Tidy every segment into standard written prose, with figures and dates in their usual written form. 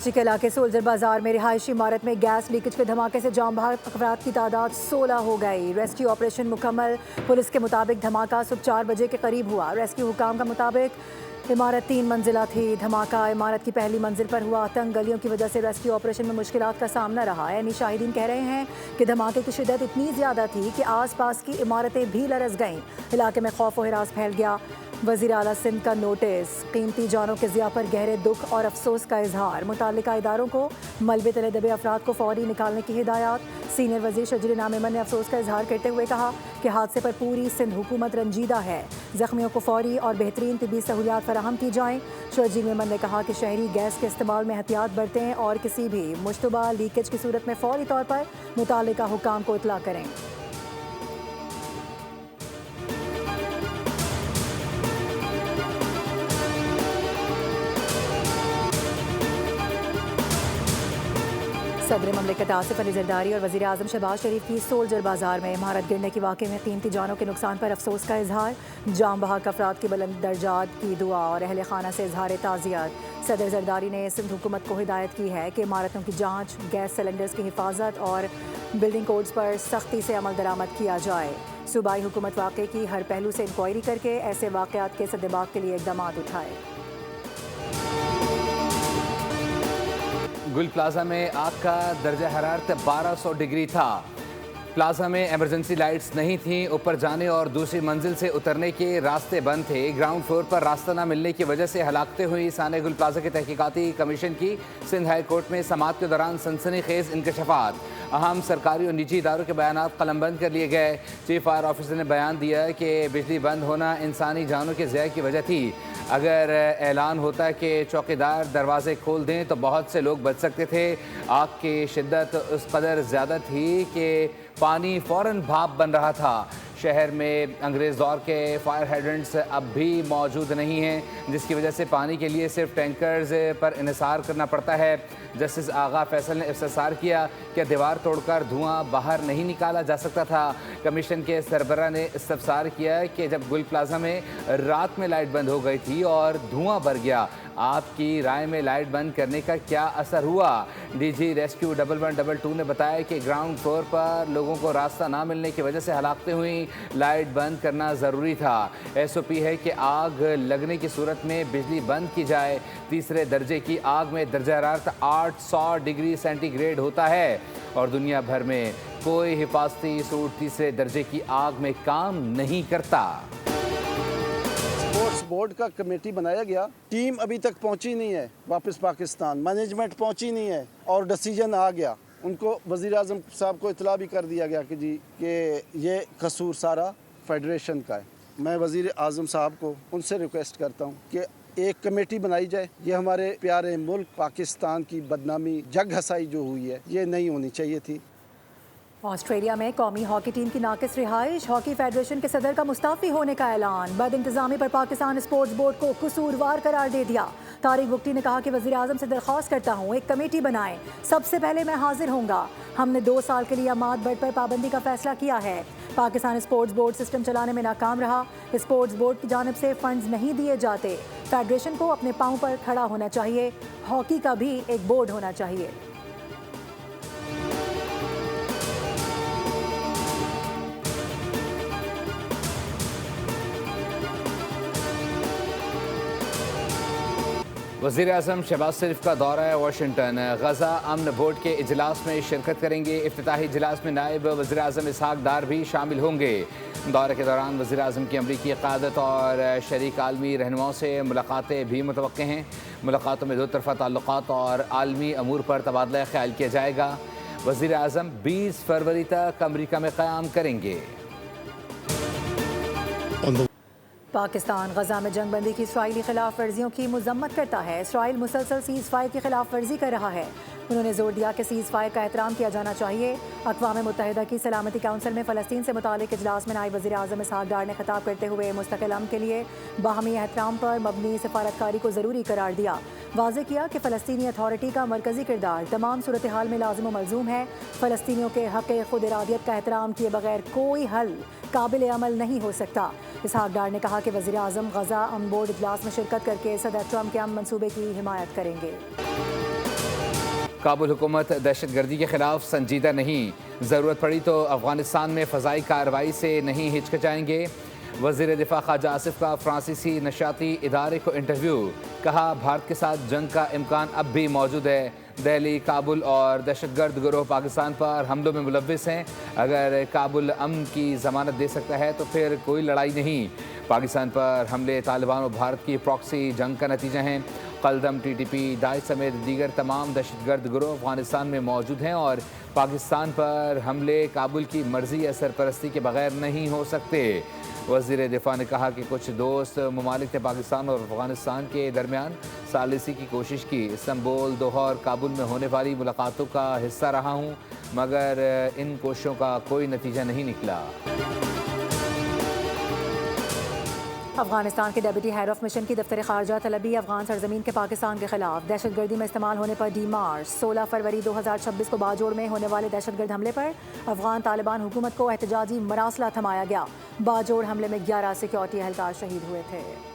कराची के इलाके सोल्जर बाजार में रिहायशी इमारत में गैस लीकेज के धमाके से जाम बहक अफराद की तादाद 16 हो गई। रेस्क्यू ऑपरेशन मुकम्मल। पुलिस के मुताबिक धमाका सुबह 4 बजे के करीब हुआ। रेस्क्यू हुकाम का मुताबिक इमारत 3 मंजिला थी। धमाका इमारत की पहली मंजिल पर हुआ। तंग गलियों की वजह से रेस्क्यू ऑपरेशन में मुश्किलात का सामना रहा। यानी शाहिदीन कह रहे हैं कि धमाके की शिद्दत इतनी ज़्यादा थी कि आसपास की इमारतें भी लरस गईं। इलाके में खौफ व हिरास फैल गया। वज़ीर आला सिंध का नोटिस। कीमती जानों के ज़िया पर गहरे दुख और अफसोस का इजहार। मुताल्लिका इदारों को मलबे तले दबे अफराद को फौरी निकालने की हिदायत। सीनियर वज़ीर शजरी नामेमन ने अफसोस का इजहार करते हुए कहा कि हादसे पर पूरी सिंध हुकूमत रंजीदा है। ज़ख्मियों को फौरी और बेहतरीन तिबी सहूलियात फराहम की जाएँ। शजरी नामेमन ने कहा कि शहरी गैस के इस्तेमाल में एहतियात बरतें और किसी भी मुश्तबा लीकेज की सूरत में फौरी तौर पर मुताल्लिका हुकाम को इतला करें। सदर ममलिकत आसिफ अली जरदारी और वज़ीर आज़म शहबाज शरीफ की सोल्जर बाजार में इमारत गिरने के वाक़े में कीमती जानों के नुकसान पर अफसोस का इजहार। जाम बहक अफराद की बुलंद दर्जात की दुआ और अहल खाना से इजहार ताज़ियत। सदर जरदारी ने सिंध हुकूमत को हिदायत की है कि इमारतों की जाँच, गैस सिलेंडर्स की हिफाजत और बिल्डिंग कोड्स पर सख्ती से अमल दरामद किया जाए। सूबाई हुकूमत वाक़े की हर पहलू से इंक्वायरी करके ऐसे वाक़यात के सद्देबाग के लिए इक़दाम उठाए। गुल प्लाजा में आग का दर्जा हरारत 1200 डिग्री था। प्लाजा में इमरजेंसी लाइट्स नहीं थीं। ऊपर जाने और दूसरी मंजिल से उतरने के रास्ते बंद थे। ग्राउंड फ्लोर पर रास्ता न मिलने की वजह से हलाकतें हुई। साने गुल प्लाजा के तहकीकाती कमीशन की सिंध हाई कोर्ट में समाअत के दौरान सनसनीखेज इंकशाफात। अहम सरकारी और निजी इदारों के बयान कलमबंद कर लिए गए। चीफ फायर ऑफिसर ने बयान दिया कि बिजली बंद होना इंसानी जानों के ज़िया की वजह थी। अगर ऐलान होता कि चौकीदार दरवाजे खोल दें तो बहुत से लोग बच सकते थे। आग की शिद्दत उस कदर ज़्यादा थी कि पानी फ़ौरन भाप बन रहा था। शहर में अंग्रेज़ दौर के फायर हाइड्रेंट्स अब भी मौजूद नहीं हैं, जिसकी वजह से पानी के लिए सिर्फ टैंकर्स पर इन्हिसार करना पड़ता है। जस्टिस आगा फैसल ने इस्तफसार किया कि दीवार तोड़कर धुआं बाहर नहीं निकाला जा सकता था। कमीशन के सरबरा ने इस्तफसार किया कि जब गुल प्लाजा में रात में लाइट बंद हो गई थी और धुआं भर गया, आपकी राय में लाइट बंद करने का क्या असर हुआ? डीजी रेस्क्यू 1112 ने बताया कि ग्राउंड फ्लोर पर लोगों को रास्ता ना मिलने की वजह से हलाकतें हुई। लाइट बंद करना ज़रूरी था। SOP है कि आग लगने की सूरत में बिजली बंद की जाए। तीसरे दर्जे की आग में दर्जा हरारत 800 डिग्री सेंटीग्रेड होता है और दुनिया भर में कोई हिफाजती सूट तीसरे दर्जे की आग में काम नहीं करता। स्पोर्ट्स बोर्ड का कमेटी बनाया गया। टीम अभी तक पहुंची नहीं है वापस पाकिस्तान। मैनेजमेंट पहुंची नहीं है और डिसीजन आ गया। उनको वज़ीर आज़म साहब को इतला भी कर दिया गया कि ये कसूर सारा फेडरेशन का है। मैं वज़ीर आज़म साहब को उनसे रिक्वेस्ट करता हूँ कि एक कमेटी बनाई जाए। ये हमारे प्यारे मुल्क पाकिस्तान की बदनामी, जग हसाई जो हुई है, ये नहीं होनी चाहिए थी। ऑस्ट्रेलिया में कौमी हॉकी टीम की नाकिस रिहाइश। हॉकी फेडरेशन के सदर का मुस्ताफ़ी होने का ऐलान। बद इंतज़ामी पर पाकिस्तान स्पोर्ट्स बोर्ड को कसूरवार करार दे दिया। तारिक बुख्ती ने कहा कि वज़ीर आज़म से दरख्वास्त करता हूँ एक कमेटी बनाएं, सबसे पहले मैं हाजिर होऊंगा। हमने 2 साल के लिए अमात बट पर पाबंदी का फैसला किया है। पाकिस्तान स्पोर्ट्स बोर्ड सिस्टम चलाने में नाकाम रहा। स्पोर्ट्स बोर्ड की जानिब से फंड्स नहीं दिए जाते। फेडरेशन को अपने पाँव पर खड़ा होना चाहिए। हॉकी का भी एक बोर्ड होना चाहिए। वज़ीर आज़म शहबाज शरीफ का दौरा है वाशिंगटन। गजा अमन बोर्ड के इजलास में शिरकत करेंगे। इफ्तिताही इजलास में नायब वज़ीर आज़म इसहाक डार भी शामिल होंगे। दौरे के दौरान वज़ीर आज़म की अमरीकी क़यादत और शरीक आलमी रहनुमाओं से मुलाकातें भी मुतवक्के हैं। मुलाकातों में 2 तरफ़ा ताल्लुक़ात और आलमी अमूर पर तबादला ख्याल किया जाएगा। वज़ीर आज़म 20 फरवरी तक अमरीका में क़याम करेंगे। पाकिस्तान गजा में जंगबंदी की इसराइली खिलाफ वर्जियों की मजम्मत करता है। इसराइल मुसलसल सीज़ फायर की खिलाफ वर्जी कर रहा है। उन्होंने जोर दिया कि सीज़ फायर का एहतराम किया जाना चाहिए। अक़वाम मुत्तहिदा की सलामती काउंसिल में फ़लस्तीन से मुतालिक इजलास में नायब वज़ीर आज़म इसहाक डार ने खिताब करते हुए मुस्तक़िल अमन के लिए बाहमी एहतराम पर मबनी सफारतकारी को ज़रूरी करार दिया। वाज़ेह किया कि फ़लस्तीनी अथॉरिटी का मरकज़ी किरदार तमाम सूरत हाल में लाज़िम व मलज़ूम है। फ़लस्तीनियों के हक़ खुद इरादियत का एहतराम किए बगैर कोई हल काबिल अमल नहीं हो सकता। इसहाक डार ने कहा कि वज़ीर आज़म गजा अमन बोर्ड इजलास में शिरकत करके सदर ट्रम्प के अमन मंसूबे की हिमायत करेंगे। काबुल हुकूमत दहशतगर्दी के खिलाफ संजीदा नहीं, ज़रूरत पड़ी तो अफगानिस्तान में फ़ज़ाई कार्रवाई से नहीं हिचकिचाएंगे। वज़ीर दिफा ख्वाजा आसिफ का फ्रांसीसी नशाती इदारे को इंटरव्यू, कहा भारत के साथ जंग का इम्कान अब भी मौजूद है। दिल्ली, काबुल और दहशतगर्द गिरोह पाकिस्तान पर हमलों में मुलव्विस हैं। अगर काबुल अमन की ज़मानत दे सकता है तो फिर कोई लड़ाई नहीं। पाकिस्तान पर हमले तालिबान और भारत की प्रॉक्सी जंग का नतीजा हैं। कलदम, TTP, दाइश समेत दीगर तमाम दहशतगर्द गिरोह अफगानिस्तान में मौजूद हैं और पाकिस्तान पर हमले काबुल की मर्जी या सरपरस्ती के बगैर नहीं हो सकते। वज़ीर दिफा ने कहा कि कुछ दोस्त ममालिक ने पाकिस्तान और अफगानिस्तान के दरमियान सालिसी की कोशिश की। इस्तांबुल, दोहा और काबुल में होने वाली मुलाकातों का हिस्सा रहा हूँ, मगर इन कोशिशों का कोई नतीजा नहीं निकला। अफगानिस्तान के डेप्यूटी हेड ऑफ मिशन की दफ्तर खारजा तलबी अफगान सरजमीन के पाकिस्तान के खिलाफ दहशतगर्दी में इस्तेमाल होने पर डी मार्च। 16 फरवरी 2026 को बाजोड़ में होने वाले दहशतगर्द हमले पर अफगान तालिबान हुकूमत को एहतजाजी मरासला थमाया गया। बाजोड़ हमले में 11 सिक्योरिटी एहलकार शहीद हुए थे।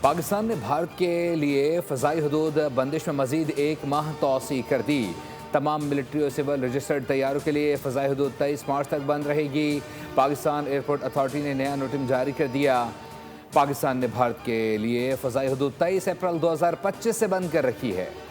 पाकिस्तान ने भारत के लिए फ़ज़ाई हदूद बंदिश में मज़ीद 1 माह तोसी कर दी। तमाम मिलिट्री और सिविल रजिस्टर्ड तैयारों के लिए फ़ज़ाई हदूद 23 मार्च तक बंद रहेगी। पाकिस्तान एयरपोर्ट अथॉरिटी ने नया नोटिस जारी कर दिया। पाकिस्तान ने भारत के लिए फ़ज़ाई हदूद 23 अप्रैल 2025 से बंद कर रखी है।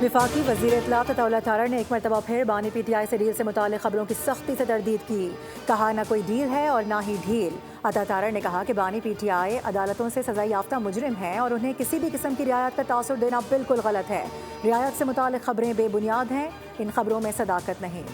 विफाकी वज़ीर इत्तलात अताउल्लाह तारड़ ने एक मरतबा फिर बानी PTI से डील से मुताल्लिक़ खबरों की सख्ती से तरदीद की। कहा न कोई डील है और ना ही ढील। अता तारड़ ने कहा कि बानी PTI अदालतों से सज़ा याफ्ता मुजरिम है और उन्हें किसी भी किस्म की रियायत का तासुर देना बिल्कुल गलत है। रियायत से मुताल्लिक़ खबरें बेबुनियाद हैं, इन खबरों में सदाकत नहीं।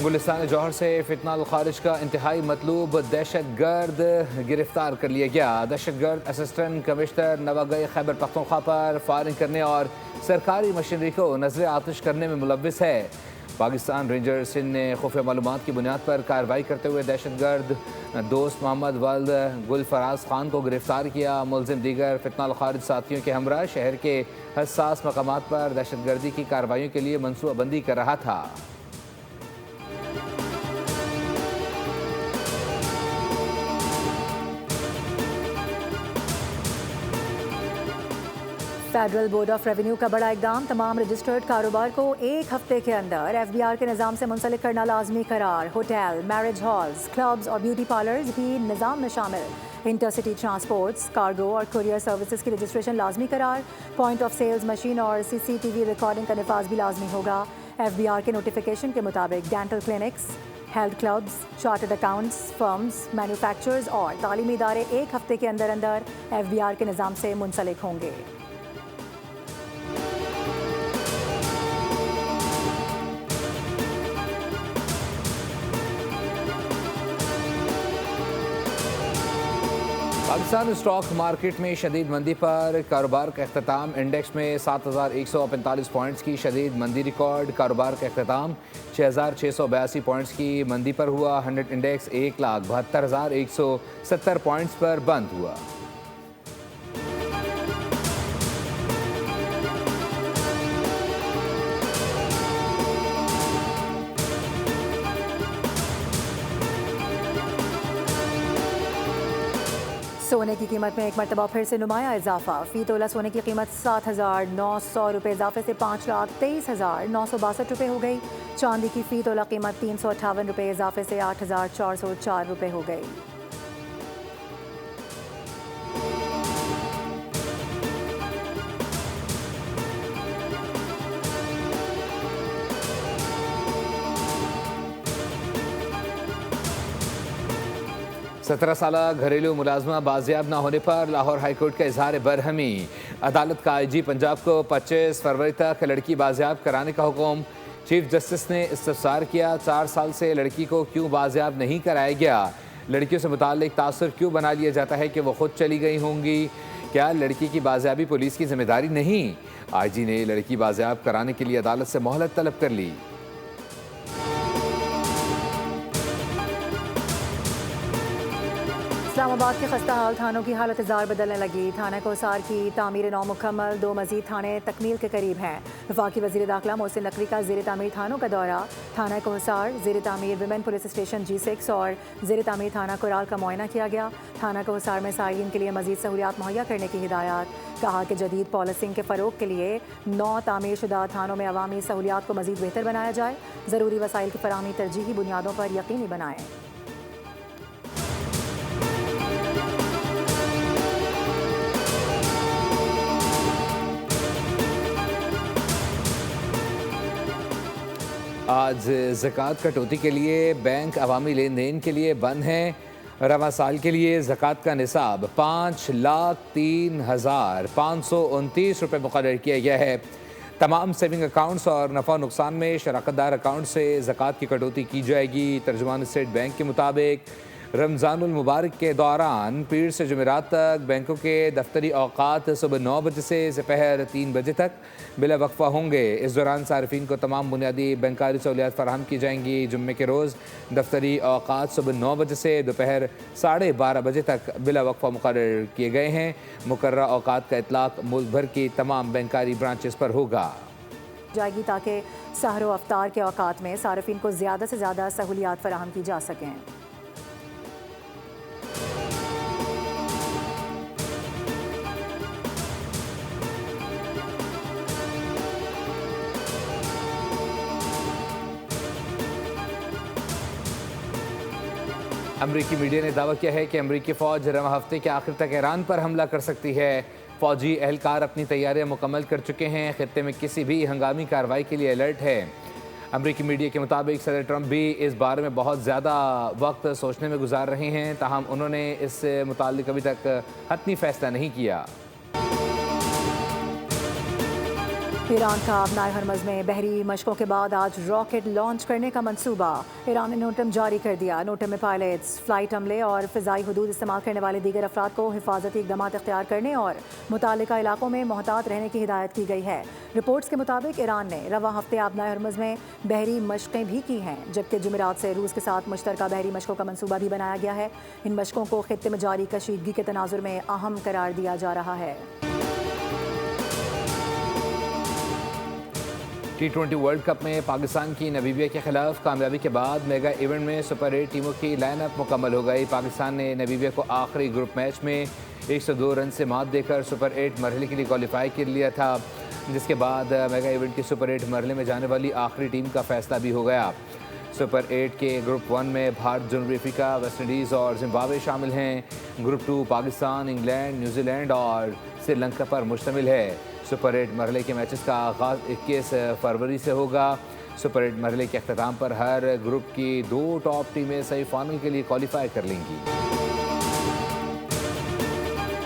गुलिस्तान जौहर से फितना खारिज का इंतहाई मतलूब दहशतगर्द गिरफ्तार कर लिया गया। दहशतगर्द असिस्टेंट कमिश्नर नवागई खैबर पख्तूनख्वा पर फायरिंग करने और सरकारी मशीनरी को नजर आतिश करने में मुलव्विस है। पाकिस्तान रेंजर्स ने खुफिया मालूमात की बुनियाद पर कार्रवाई करते हुए दहशतगर्द दोस्त मोहम्मद वल्द गुलफराज खान को गिरफ्तार किया। मुलजिम दीगर फितना खारिज साथियों के हमरा शहर के हसास मकामात पर दहशतगर्दी की कार्रवाइयों के लिए मनसूबाबंदी कर रहा था। फेडरल बोर्ड ऑफ रेवेन्यू का बड़ा इकदाम, तमाम रजिस्टर्ड कारोबार को 1 हफ्ते के अंदर FBR के निज़ाम से मुंसलिक करना लाजमी करार। होटल, मैरिज हॉल्स, क्लब्स और ब्यूटी पार्लर्स भी निज़ाम में शामिल। इंटरसिटी ट्रांसपोर्ट्स, कार्गो और कुरियर सर्विसेज की रजिस्ट्रेशन लाजमी करार। पॉइंट ऑफ सेल्स मशीन और CCTV रिकॉर्डिंग का निफाज भी लाजमी होगा। FBR के नोटिफिकेशन के मुताबिक dental clinics, health clubs, chartered accounts firms, manufacturers और तालीमी इदारे 1 हफ्ते के अंदर अंदर FBR के निज़ाम से मुंसलिक होंगे। पाकिस्तान स्टॉक मार्केट में शदीद मंदी पर कारोबार का अख्ताम। इंडेक्स में 7145 पॉइंट्स की शदीद मंदी रिकॉर्ड। कारोबार का अख्ताम 6682 पॉइंट्स की मंदी पर हुआ। 100 इंडेक्स 1,72,170 पॉइंट्स पर बंद हुआ। सोने की कीमत में एक मरतबा फिर से नुमाया इजाफा। फी तोला सोने की कीमत 7,900 रुपये इजाफे से 5,23,962 रुपये हो गई। चांदी की फी तोला कीमत 358 रुपये इजाफे से 8,404 रुपये हो गई। 17 साल घरेलू मुलाजमा बाजियाब न होने पर लाहौर हाईकोर्ट का इजहार बरहमी। अदालत का आईजी पंजाब को 25 फरवरी तक लड़की बाजियाब कराने का हुक्म। चीफ जस्टिस ने इस्तफसार किया, 4 साल से लड़की को क्यों बाजियाब नहीं कराया गया? लड़कियों से मुताल्लिक तासुर क्यों बना लिया जाता है कि वो खुद चली गई होंगी? क्या लड़की की बाजियाबी पुलिस की जिम्मेदारी नहीं? आईजी ने लड़की बाजियाब कराने के लिए अदालत से मोहलत तलब कर ली। इस्लामाबाद के खस्ता हाल थानों की हालत जार बदलने लगी। थाना कोसार की तामीर नौ मुकम्मल, 2 मजीद थाने तकमील के करीब हैं। वफाकी वज़ीर दाखिला मोहसिन नकवी का ज़ेर तामीर थानों का दौरा। थाना कोसार, ज़ेर तामीर विमेन पुलिस स्टेशन G6 और ज़ेर तामीर थाना कुराल का मुआयना किया गया। थाना कोसार में साइलिन के लिए मजीद सहूलियात मुहैया करने की हिदायत। कहा कि जदीद पॉलिसिंग के फ़रोग के लिए 9 तामीर शुदा थानों में अवामी सहूलियात को मजीद बेहतर बनाया जाए। ज़रूरी वसाइल की फराहमी तरजीही बुनियादों पर यकीनी बनाएँ। आज ज़कात कटौती के लिए बैंक अवामी लेन देन के लिए बंद हैं। रवा साल के लिए ज़कात का निसाब 5,03,529 रुपये मुकर्रर किया गया है। तमाम सेविंग अकाउंट्स और नफ़ा नुकसान में शराकतदार अकाउंट से ज़कात की कटौती की जाएगी। तर्जुमान स्टेट बैंक के मुताबिक रमज़ानुल मुबारक के दौरान पीर से जुमेरात तक बैंकों के दफ्तरी औकात सुबह 9 बजे से दोपहर 3 बजे तक बिला वक्फा होंगे। इस दौरान सार्फिन को तमाम बुनियादी बैंकारी सहूलियात फराहम की जाएंगी। जुम्मे के रोज़ दफ्तरी औकात सुबह 9 बजे से दोपहर 12:30 बजे तक बिला वक्फा मुकर्रर किए गए हैं। मुकर्रर औकात का इतलाक मुल्क भर की तमाम बैंकारी ब्रांचेस पर होगा जाएगी ताकि सहरो अफ्तार के औकात में सार्फिन को ज़्यादा से ज़्यादा सहूलियात फराहम की जा सकें। अमरीकी मीडिया ने दावा किया है कि अमरीकी फ़ौज रवा हफ्ते के आखिर तक ईरान पर हमला कर सकती है। फ़ौजी एहलकार अपनी तैयारियां मुकम्मल कर चुके हैं। खित्ते में किसी भी हंगामी कार्रवाई के लिए अलर्ट है। अमरीकी मीडिया के मुताबिक सदर ट्रंप भी इस बारे में बहुत ज़्यादा वक्त सोचने में गुजार रहे हैं, ताहम उन्होंने इससे मुताल्लिक अभी तक हतमी फैसला नहीं किया। ईरान का अपनाए हरमज़ में बहरी मशकों के बाद आज रॉकेट लॉन्च करने का मंसूबा। ईरान ने नोटम जारी कर दिया। नोटम में पायलट्स, फ्लाइट अमले और फ़िज़ाई हदूद इस्तेमाल करने वाले दीगर अफराद को हिफाजती इक़दाम इख्तियार करने और मुतालिका इलाकों में मोहतात रहने की हिदायत की गई है। रिपोर्ट्स के मुताबिक ईरान ने रवा हफ्ते अपनाए हरमज़ में बहरी मशक़ें भी की हैं, जबकि जुमेरात से रूस के साथ मुश्तरका बहरी मशकों का मंसूबा भी बनाया गया है। इन मशकों को खित्ते में जारी कशीदगी के तनाजुर में अहम करार दिया जा रहा है। T20 वर्ल्ड कप में पाकिस्तान की नामीबिया के खिलाफ कामयाबी के बाद मेगा इवेंट में सुपर 8 टीमों की लाइनअप मुकम्मल हो गई। पाकिस्तान ने नामीबिया को आखिरी ग्रुप मैच में 102 रन से मात देकर सुपर 8 मरहले के लिए क्वालिफाई कर लिया था, जिसके बाद मेगा इवेंट की सुपर 8 मरहले में जाने वाली आखिरी टीम का फैसला भी हो गया। सुपर 8 के ग्रुप 1 में भारत, जनूबी अफ्रीका, वेस्ट इंडीज़ और जिम्बाब्वे शामिल हैं। ग्रुप 2 पाकिस्तान, इंग्लैंड, न्यूजीलैंड और श्रीलंका पर मुश्तमिल है। सुपर 8 मरहले के मैचेस का आगाज़ 21 फरवरी से होगा। सुपर 8 मरहले के अख्ताम पर हर ग्रुप की 2 टॉप टीमें सेमीफाइनल के लिए क्वालिफाई कर लेंगी।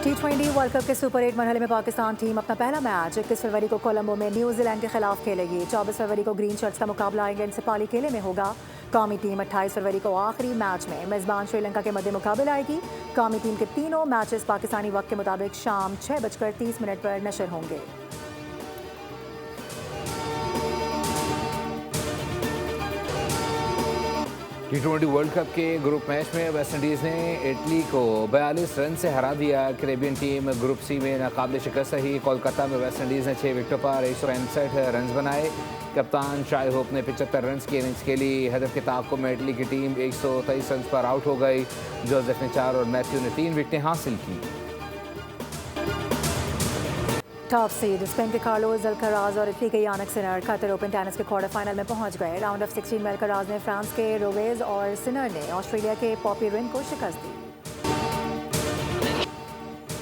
T20 वर्ल्ड कप के सुपर 8 मरहले में पाकिस्तान टीम अपना पहला मैच 21 फरवरी को कोलंबो में न्यूजीलैंड के खिलाफ खेलेगी। 24 फरवरी को ग्रीन शर्ट्स का मुकाबला इंग्लैंड से पाली खेले में होगा। कौमी टीम 28 फरवरी को आखिरी मैच में मेज़बान श्रीलंका के मद्दे मुकाबले आएगी। कौमी टीम के तीनों मैचेस पाकिस्तानी वक्त के मुताबिक शाम 6:30 पर नशर होंगे। T20 वर्ल्ड कप के ग्रुप मैच में वेस्ट इंडीज़ ने इटली को 42 रन से हरा दिया। कैरेबियन टीम ग्रुप सी में नाकाबिल शिकस्त रही। कोलकाता में वेस्ट इंडीज़ ने 6 विकेटों पर 165 रन बनाए। कप्तान शाय होप ने 75 रन की इनिंग्स खेली। हदफ के ताक़ुब में इटली की टीम 123 रन पर आउट हो गई। जोसेफ ने 4 और मैथ्यू ने 3 विकेटें हासिल की। टॉप सीड स्पेन के कार्लोस अल्कराज और इटली के Jannik Sinner Qatar Open tennis के क्वार्टर फाइनल में पहुंच गए। राउंड ऑफ 16 में अल्कराज ने फ्रांस के रोवेज और सिनर ने ऑस्ट्रेलिया के पॉपी रिन को शिकस्त दी।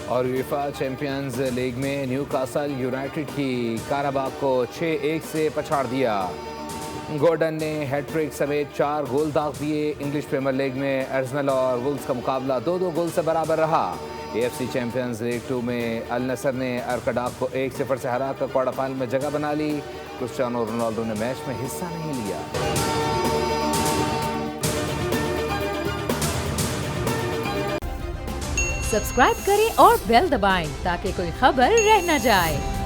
और यूएफा चैंपियंस लीग में न्यूकासल यूनाइटेड की काराबाग को 6-1 से पछाड़ दिया। गॉर्डन ने हैट्रिक समेत 4 गोल दाग दिए। इंग्लिश प्रीमियर लीग में अर्सेनल और वुल्व्स का मुकाबला 2-2 गोल से बराबर रहा। AFC चैंपियंस लीग 2 में अल नसर ने अरकडाक को 1-0 से हराकर क्वार्टर फाइनल में जगह बना ली। क्रिस्टियानो रोनाल्डो ने मैच में हिस्सा नहीं लिया। सब्सक्राइब करें और बेल दबाएं ताकि कोई खबर रह न जाए।